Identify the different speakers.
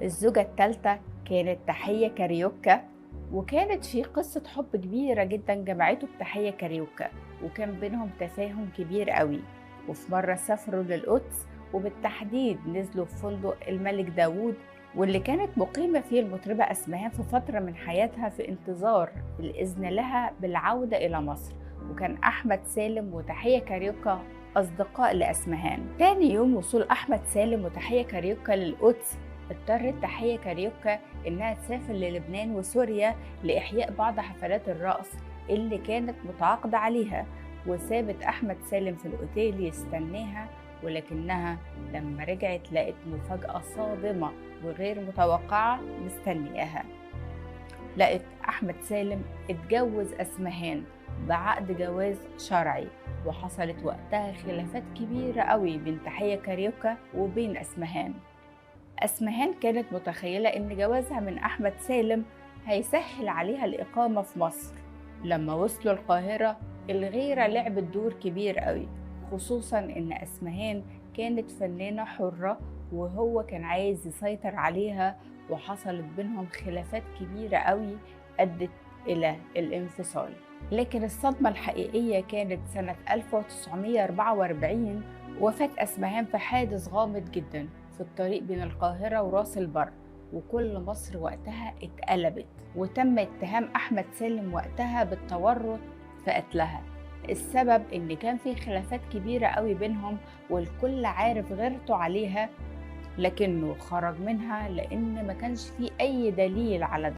Speaker 1: الزوجة الثالثة كانت تحية كاريوكا، وكانت في قصة حب كبيرة جدا جمعته بتحية كاريوكا، وكان بينهم تفاهم كبير قوي. وفي مرة سافروا للقدس، وبالتحديد نزلوا في فندق الملك داوود، واللي كانت مقيمة فيه المطربة أسمهان في فترة من حياتها في انتظار الإذن لها بالعودة إلى مصر. وكان أحمد سالم وتحية كاريوكا أصدقاء لأسمهان. تاني يوم وصول أحمد سالم وتحية كاريوكا للقدس، اضطرت تحية كاريوكا إنها تسافر للبنان وسوريا لإحياء بعض حفلات الرقص اللي كانت متعاقدة عليها، وسابت أحمد سالم في الأوتيل يستناها. ولكنها لما رجعت لقت مفاجأة صادمة وغير متوقعة مستنياها. لقت أحمد سالم اتجوز أسمهان بعقد جواز شرعي، وحصلت وقتها خلافات كبيرة قوي بين تحية كاريوكا وبين أسمهان. أسمهان كانت متخيلة إن جوازها من أحمد سالم هيسهل عليها الإقامة في مصر. لما وصلوا القاهرة، الغيرة لعبت دور كبير قوي، خصوصا إن أسمهان كانت فنانة حرة وهو كان عايز يسيطر عليها، وحصلت بينهم خلافات كبيرة قوي أدت إلى الانفصال. لكن الصدمة الحقيقية كانت سنة 1944، وفاة أسمهان في حادث غامض جدا في الطريق بين القاهرة وراس البر، وكل مصر وقتها اتقلبت، وتم اتهام أحمد سالم وقتها بالتورط في قتلها. السبب إن كان في خلافات كبيرة قوي بينهم، والكل عارف غيرته عليها، لكنه خرج منها لأن ما كانش فيه أي دليل على ده.